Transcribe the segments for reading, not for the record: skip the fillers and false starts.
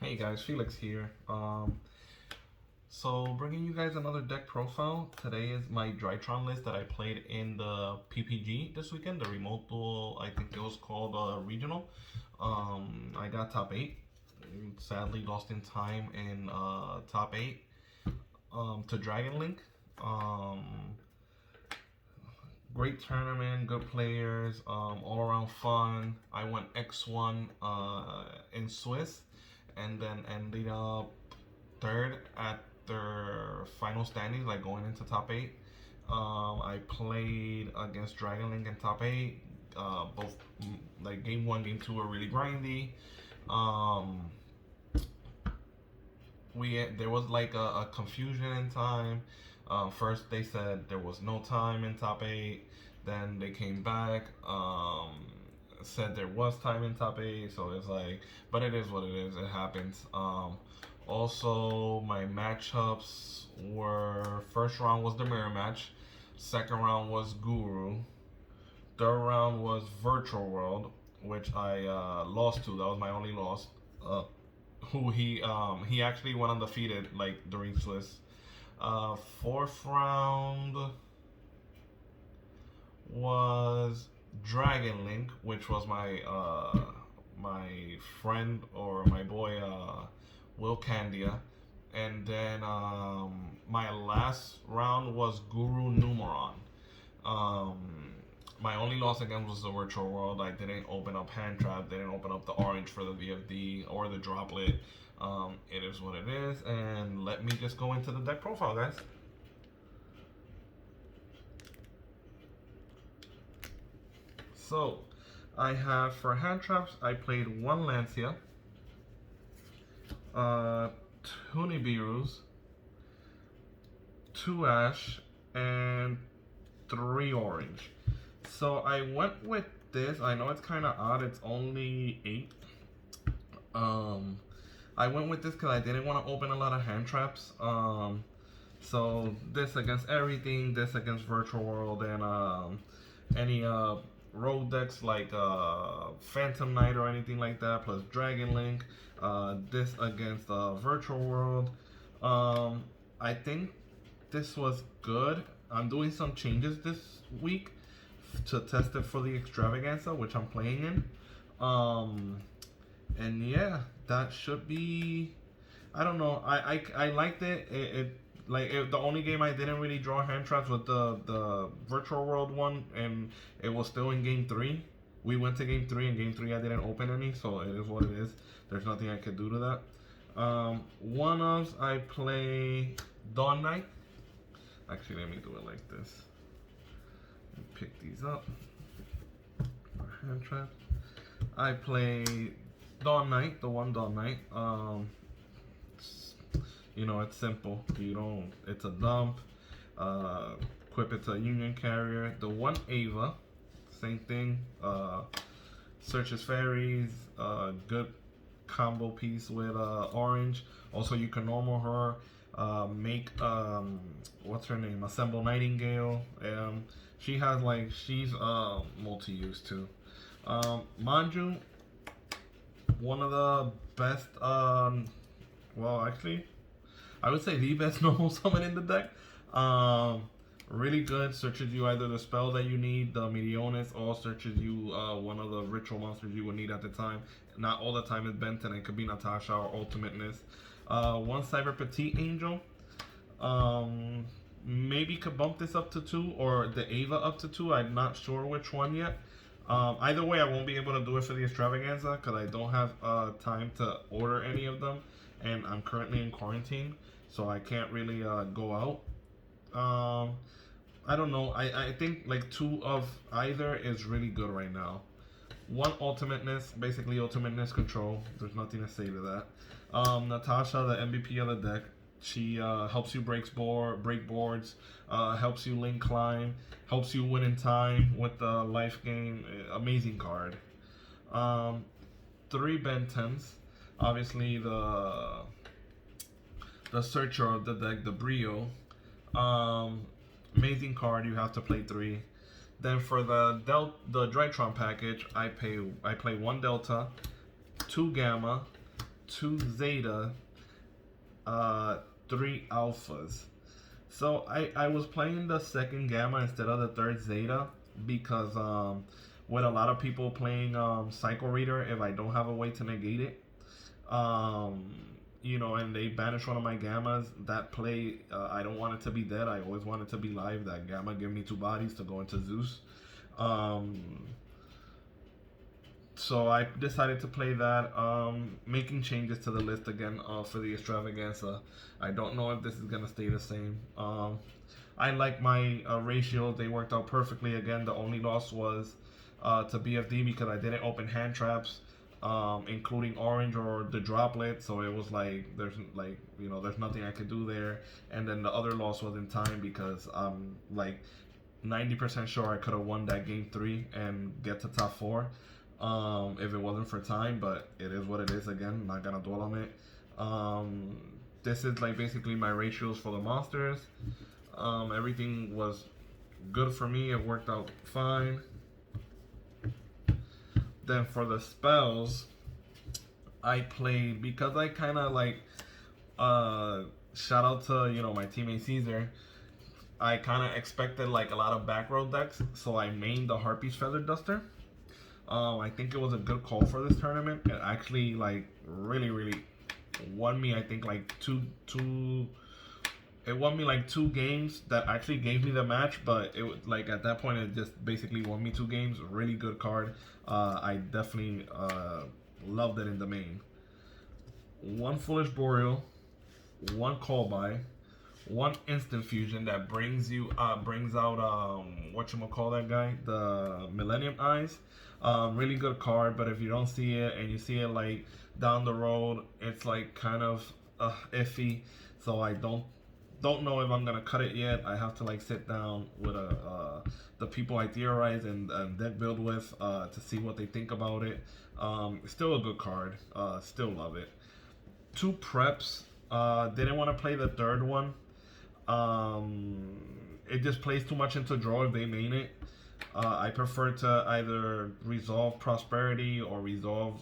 Hey guys, Felix here. So bringing you guys another deck profile. Today is my Drytron list that I played in the PPG this weekend, the remote duel. I think it was called regional. I got top 8. Sadly, lost in time in top 8 to Dragon Link. Great tournament, good players, all around fun. I went X1 in Swiss, and then ended up third at their final standings, like going into top 8. I played against Dragon Link in top 8. Both like game 1, game 2 were really grindy. There was like a confusion in time. First they said there was no time in top 8. Then they came back, said there was time in top 8. So it's like, but it is what it is. It happens. Also, my matchups were: first round was the mirror match, second round was Guru, third round was Virtual World, which I lost to. That was my only loss. Who he actually went undefeated like during Swiss. Fourth round was Dragon Link, which was my my friend or my boy Will Candia, and then my last round was Guru Numeron. My only loss again was the Virtual World. I didn't open up Hand Trap, didn't open up the orange for the VFD or the Droplet. It is what it is, and let me just go into the deck profile, guys. So, I have for Hand Traps, I played 1 Lancia, 2 Nibiru's, 2 Ash, and 3 Orange. So I went with this. I know it's kind of odd. It's only 8. I went with this because I didn't want to open a lot of hand traps. So this against everything. This against Virtual World and any road decks like Phantom Knight or anything like that. Plus Dragon Link. This against Virtual World. I think this was good. I'm doing some changes this week to test it for the Extravaganza, which I'm playing in. And yeah, that should be. I don't know. I liked it. The only game I didn't really draw hand traps was the Virtual World one, and it was still in game 3. We went to game 3, and game 3 I didn't open any, so it is what it is. There's nothing I could do to that. One-offs, I play Dawn Knight. Actually, let me do it like this. Pick these up. Hand trap. I play Dawn Knight, the 1 Dawn Knight. You know, it's simple. It's a dump. Equip it to a Union Carrier. The 1 Ava, same thing. Searches Fairies. Good combo piece with Orange. Also, you can normal her. Make what's her name? Assemble Nightingale. She's multi-use too. Manju, one of the best. Well, actually, I would say the best normal summon in the deck. Really good. Searches you either the spell that you need, the Meteonis, or searches you one of the ritual monsters you would need at the time. Not all the time is Benton. It could be Natasha or Ultimateness. 1 Cyber Petite Angel. Maybe could bump this up to 2 or the Ava up to 2. I'm not sure which one yet. Either way, I won't be able to do it for the Extravaganza because I don't have time to order any of them, and I'm currently in quarantine, so I can't really go out. I don't know. I think like 2 of either is really good right now. 1 Ultimateness, basically Ultimateness control. There's nothing to say to that. Natasha, the MVP of the deck. She helps you break boards, helps you link climb, helps you win in time with the life gain. Amazing card. 3 Bentons. Obviously the searcher of the deck, the Brio. Amazing card. You have to play 3. Then for the Drytron package, I play 1 Delta, 2 Gamma, 2 Zeta, 3 Alphas. So I was playing the second Gamma instead of the third Zeta because with a lot of people playing Cycle Reader, if I don't have a way to negate it, um, and they banish one of my Gammas, that play, I don't want it to be dead. I always want it to be live. That Gamma give me 2 bodies to go into Zeus. So I decided to play that, making changes to the list again for the Extravaganza. I don't know if this is going to stay the same. I like my ratios. They worked out perfectly. Again, the only loss was to BFD because I didn't open hand traps, including orange or the droplet. So it was there's nothing I could do there. And then the other loss was in time because I'm 90% sure I could have won that game 3 and get to top 4. If it wasn't for time, but it is what it is. Again, not gonna dwell on it. This is basically my ratios for the monsters. Everything was good for me. It worked out fine. Then for the spells, I played because I kind of shout out to my teammate Caesar. I kind of expected a lot of back row decks, so I mained the Harpy's Feather Duster. I think it was a good call for this tournament. It actually really won me. I think it won me 2 games that actually gave me the match. But it was at that point it just basically won me 2 games. Really good card. I definitely loved it in the main. 1 Foolish Boreal, 1 Call By, 1 Instant Fusion that brings out whatchamacall that guy, the Millennium Eyes. Really good card, but if you don't see it and you see it down the road, it's kind of iffy. So I don't know if I'm gonna cut it yet. I have to sit down with the people I theorize and deck build with to see what they think about it. Still a good card. Still love it. 2 Preps. Didn't want to play the third one. It just plays too much into draw if they main it. I prefer to either resolve Prosperity or resolve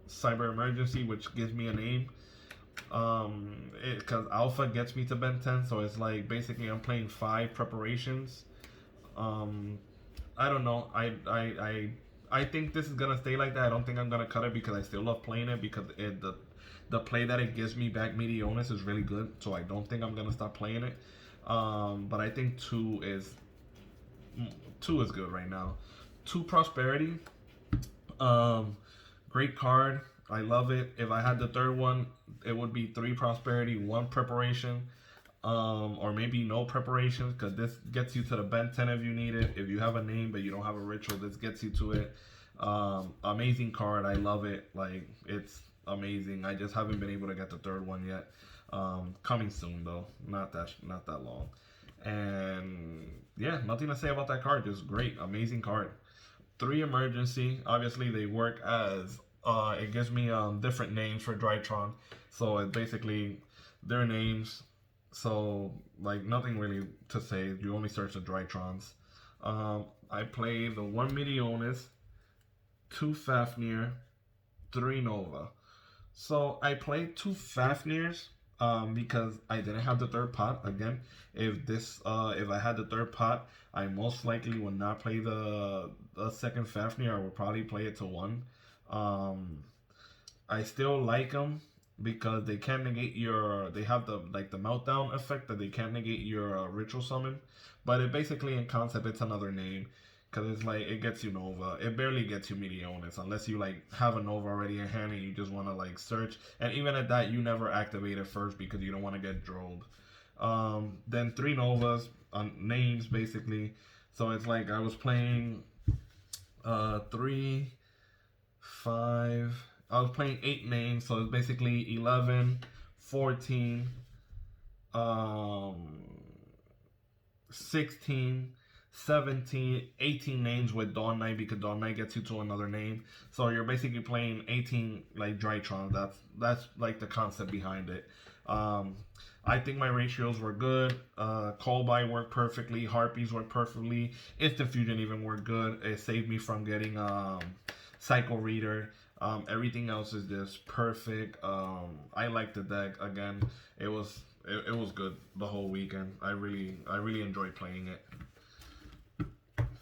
Cyber Emergency, which gives me a name. Because Alpha gets me to Ben 10, so it's basically I'm playing 5 preparations. I don't know. I think this is gonna stay like that. I don't think I'm gonna cut it because I still love playing it because the play that it gives me back Meteonis is really good. So I don't think I'm gonna stop playing it. But I think 2 is good right now. 2 Prosperity. Great card. I love it. If I had the third one, it would be 3 Prosperity, 1 Preparation, or maybe no preparations, because this gets you to the Ben 10 if you need it. If you have a name but you don't have a ritual, this gets you to it. Amazing card. I love it. It's amazing. I just haven't been able to get the third one yet. Coming soon though. Not that long. And yeah, nothing to say about that card. Just great, amazing card. 3 Emergency. Obviously, they work as it gives me different names for Drytron. So it's basically their names. So nothing really to say. You only search the Drytrons. I play the 1 Meteonis, 2 Fafnir, 3 Nova. So I played 2 Fafnirs. Because I didn't have the third pot. Again, if I had the third pot, I most likely would not play the second Fafnir. I would probably play it to 1. I still like them because they can't negate they have the meltdown effect that they can't negate your ritual summon. But it basically in concept it's another name. Because it's it gets you Nova. It barely gets you Meteonis unless you have a Nova already in hand and you just want to search. And even at that, you never activate it first because you don't want to get drilled. Then 3 Novas names basically. So it's I was playing 3, 5. I was playing 8 names. So it's basically 11, 14, 16. 17, 18 names with Dawn Knight because Dawn Knight gets you to another name. So you're basically playing 18 Drytron. That's the concept behind it. I think my ratios were good. Call By worked perfectly. Harpies worked perfectly. Instant Fusion even worked good. It saved me from getting Cycle Reader. Everything else is just perfect. I like the deck again. It was good the whole weekend. I really enjoyed playing it.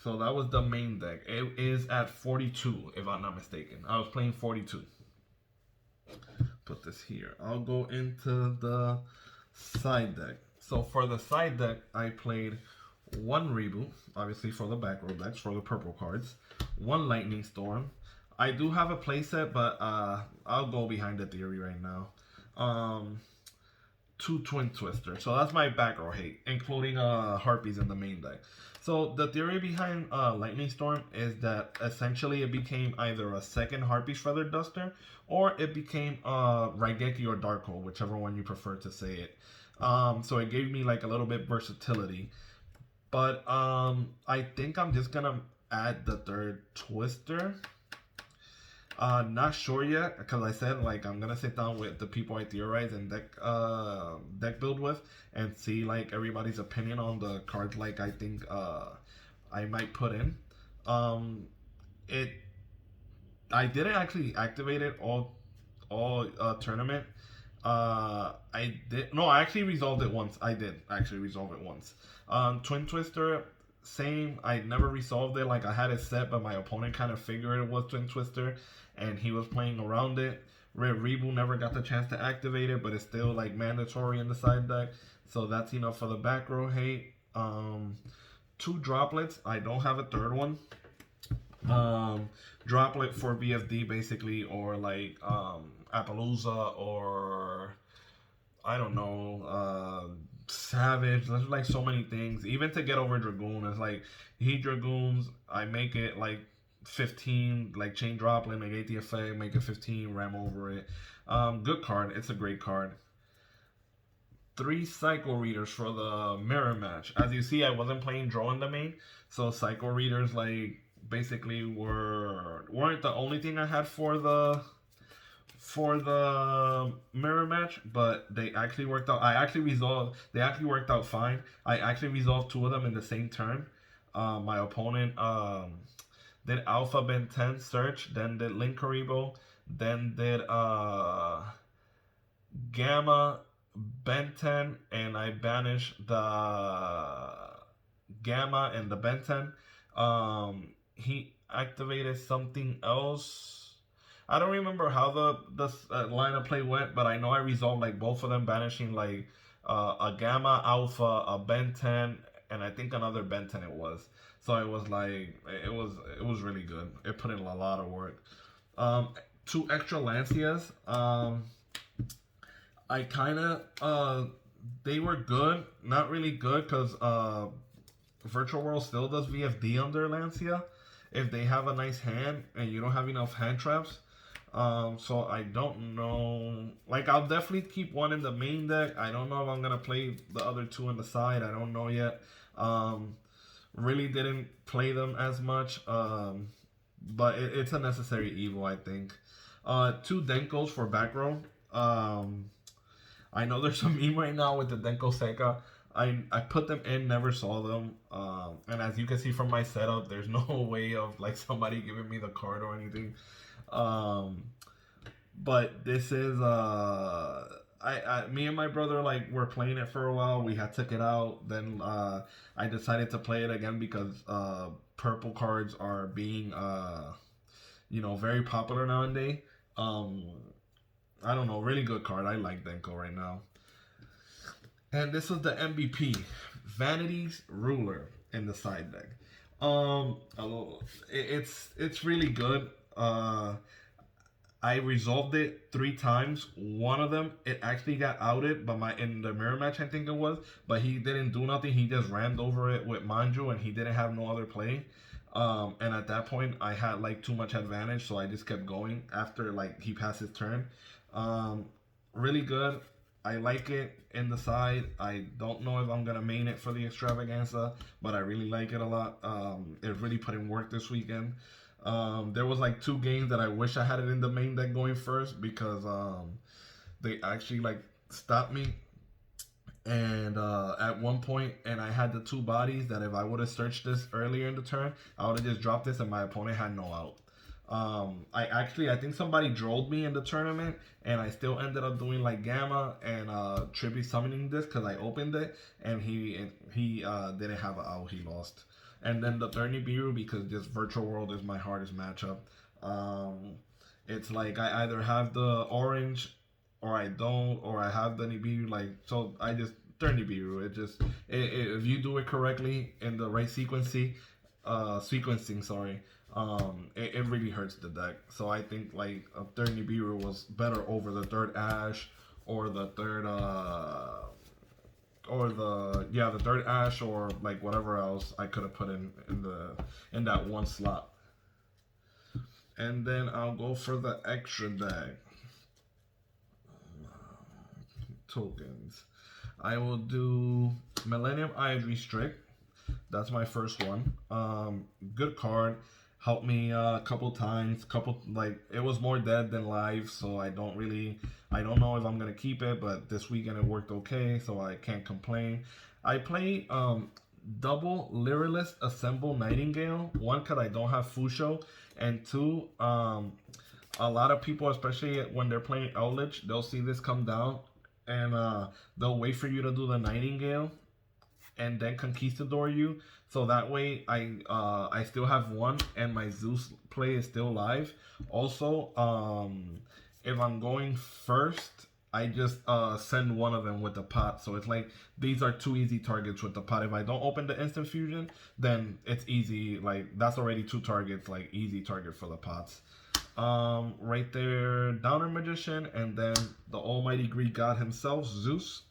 So that was the main deck. It is at 42, if I'm not mistaken. I was playing 42. Put this here. I'll go into the side deck. So for the side deck, I played one Reboot, obviously for the back row decks, for the purple cards. One Lightning Storm. I do have a playset, but I'll go behind the theory right now. Two Twin Twister. So that's my back row hate, including Harpies in the main deck. So the theory behind Lightning Storm is that essentially it became either a second Harpy's Feather Duster, or it became Raigeki or Darkhold, whichever one you prefer to say it. So it gave me like a little bit versatility. But I think I'm just gonna add the third Twister. Not sure yet, because I said like I'm gonna sit down with the people I theorize and deck build with and see like everybody's opinion on the cards like I think I might put in. I didn't actually activate it all tournament. I actually resolved it once. I did actually resolve it once. Twin Twister, same. I never resolved it. Like I had it set, but my opponent kind of figured it was Twin Twister, and he was playing around it. Red Reboot never got the chance to activate it, but it's still like mandatory in the side deck. So that's enough for the back row hate. Two droplets. I don't have a third one. Droplet for VFD basically, or like Appaloosa, or I don't know, Savage. There's like so many things. Even to get over Dragoon, it's like Heat Dragoons. I make it like 15, like chain droplet, make 8 the effect, make it 15, ram over it. Good card. It's a great card. 3 Psycho Readers for the mirror match. As you see, I wasn't playing Draw in the main, so Psycho Readers like basically weren't the only thing I had for the mirror match, but they actually worked out. They actually worked out fine. I actually resolved 2 of them in the same turn. My opponent did Alpha Ben 10 search, then did Link Karibo, then did Gamma Ben 10, and I banished the Gamma and the Ben 10. He activated something else. I don't remember how the line of play went, but I know I resolved like both of them, banishing like a Gamma, Alpha, a Ben 10, and I think another Ben 10 it was. So it was like it was really good. It put in a lot of work. 2 extra Lancias. I kind of they were good, not really good, because Virtual World still does VFD under Lancia if they have a nice hand and you don't have enough hand traps. So I don't know. Like, I'll definitely keep one in the main deck. I don't know if I'm gonna play the other 2 on the side. I don't know yet. Really didn't play them as much. But it's a necessary evil, I think. 2 Denkos for back row. I know there's a meme right now with the Denko Seka. I put them in, never saw them. And as you can see from my setup, there's no way of like somebody giving me the card or anything. But this is me and my brother like were playing it for a while. We had took it out. Then I decided to play it again because purple cards are being very popular nowadays. I don't know, really good card. I like Denko right now. And this is the MVP, Vanity's Ruler in the side deck. It's really good. I resolved it 3 times. One of them, it actually got outed, but in the mirror match, I think it was. But he didn't do nothing. He just rammed over it with Manju, and he didn't have no other play. And at that point, I had like too much advantage, so I just kept going after like he passed his turn. Really good. I like it in the side. I don't know if I'm gonna main it for the extravaganza, but I really like it a lot. It really put in work this weekend. There was like 2 games that I wish I had it in the main deck going first because they actually like stopped me. And at one point, and I had the 2 bodies that if I would have searched this earlier in the turn, I would have just dropped this and my opponent had no out. I think somebody drilled me in the tournament, and I still ended up doing like Gamma and tribute summoning this because I opened it, and he didn't have an out. He lost. And then the third Nibiru, because this virtual world is my hardest matchup. Um, it's like I either have the orange or I don't, or I have the Nibiru. Like, so I just third Nibiru. If you do it correctly in the right sequencing, sorry, it really hurts the deck. So I think like a third Nibiru was better over the third Ash or the third the third Ash or like whatever else I could have put in that one slot. And then I'll go for the extra deck tokens. I will do Millennium Eye Restrict. That's my first one. Good card. Helped me a couple times. It was more dead than live, so I don't know if I'm gonna keep it. But this weekend it worked okay, so I can't complain. I play double Lyralist Assemble Nightingale. One, because I don't have Fusho, and two, a lot of people, especially when they're playing Eldritch, they'll see this come down, and they'll wait for you to do the Nightingale and then Conquistador you, so that way I still have one and my Zeus play is still live. Also, if I'm going first, I just send one of them with the pot, so it's like these are two easy targets with the pot. If I don't open the instant fusion, then it's easy, like that's already two targets, like easy target for the pots. Right there, Downer Magician, and then the almighty Greek god himself, Zeus.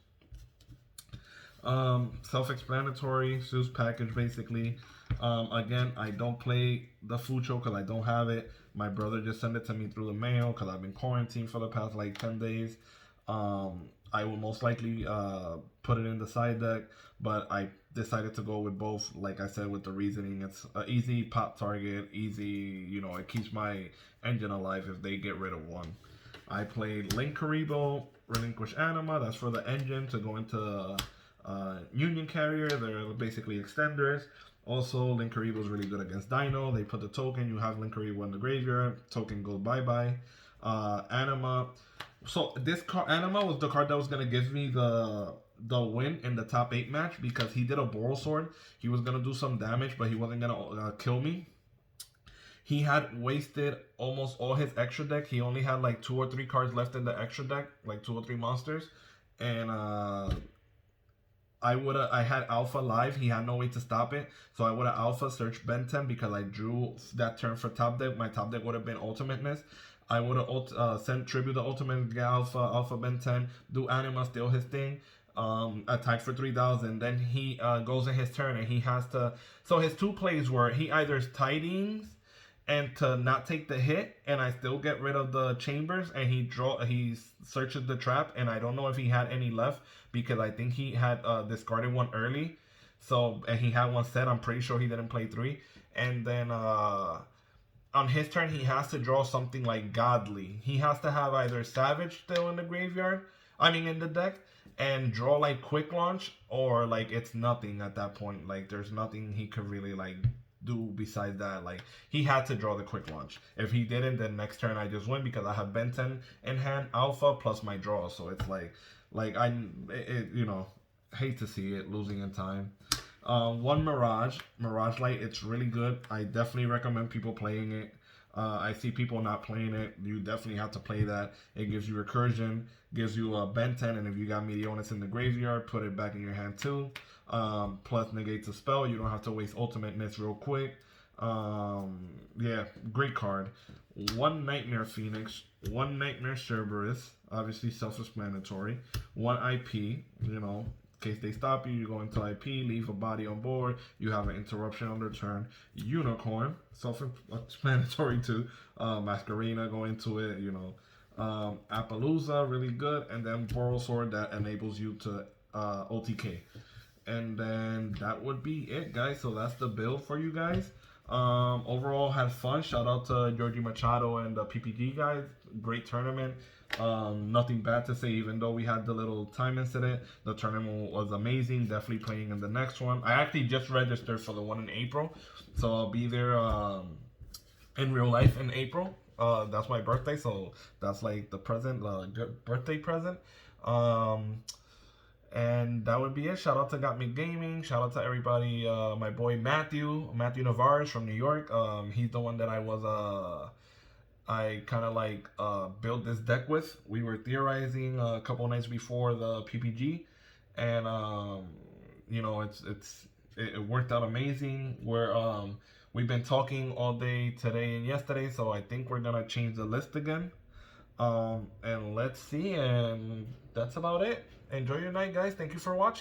Self-explanatory, Zeus package basically. Again, I don't play the Fucho because I don't have it. My brother just sent it to me through the mail because I've been quarantined for the past like 10 days. I will most likely put it in the side deck, but I decided to go with both. Like I said, with the reasoning, it's an easy pot target, easy, it keeps my engine alive if they get rid of one. I played Link Karibo, Relinquish Anima. That's for the engine to go into Union Carrier. They're basically extenders. Also, Link Karibo is really good against Dino. They put the token, you have Link Karibo in the graveyard, token goes bye-bye. Anima. So this card, Anima, was the card that was going to give me the win in the top 8 match because he did a Boral Sword. He was going to do some damage, but he wasn't going to kill me. He had wasted almost all his extra deck. He only had like 2 or 3 cards left in the extra deck, like 2 or 3 monsters. And I had Alpha live. He had no way to stop it. So I would have Alpha searched Ben 10 because I drew that turn for top deck. My top deck would have been Ultimateness. I would have sent Tribute the Ultimate, get Alpha Ben 10, do Anima, steal his thing, attack for 3,000. Then he goes in his turn and he has to. So his 2 plays were he either Tidings and to not take the hit, and I still get rid of the chambers, and he searches the trap, and I don't know if he had any left because I think he had discarded one early. So, and he had one set. I'm pretty sure he didn't play 3. And then on his turn, he has to draw something like Godly. He has to have either Savage still in the graveyard, in the deck, and draw like Quick Launch, or like it's nothing at that point. Like there's nothing he could really like do besides that. Like he had to draw the Quick Launch. If he didn't, then next turn I just win because I have Ben 10 in hand, Alpha plus my draw. So it's hate to see it losing in time. One Mirage Light, it's really good. I definitely recommend people playing it. I see people not playing it. You definitely have to play that. It gives you recursion, gives you a Ben 10, and if you got Meteonis in the graveyard, put it back in your hand too. Plus negates a spell. You don't have to waste Ultimateness real quick. Yeah, great card. One Nightmare Phoenix, one Nightmare Cerberus, obviously self-explanatory. One IP, in case they stop you, you go into IP, leave a body on board, you have an interruption on their turn. Unicorn, self-explanatory too. Masquerena, go into it, Appaloosa, really good. And then Boral Sword that enables you to OTK. And then that would be it, guys. So that's the build for you guys. Overall, had fun. Shout out to Georgie Machado and the PPG guys. Great tournament. Nothing bad to say, even though we had the little time incident. The tournament was amazing. Definitely playing in the next one. I actually just registered for the one in April, so I'll be there in real life in April. That's my birthday, so that's like the present, good birthday present. Um, and that would be it. Shout out to Got Me Gaming. Shout out to everybody. My boy Matthew Navarez from New York. He's the one that I kind of like built this deck with. We were theorizing a couple nights before the PPG, and it worked out amazing. We've been talking all day today and yesterday, so I think we're gonna change the list again. And let's see, and that's about it. Enjoy your night, guys. Thank you for watching.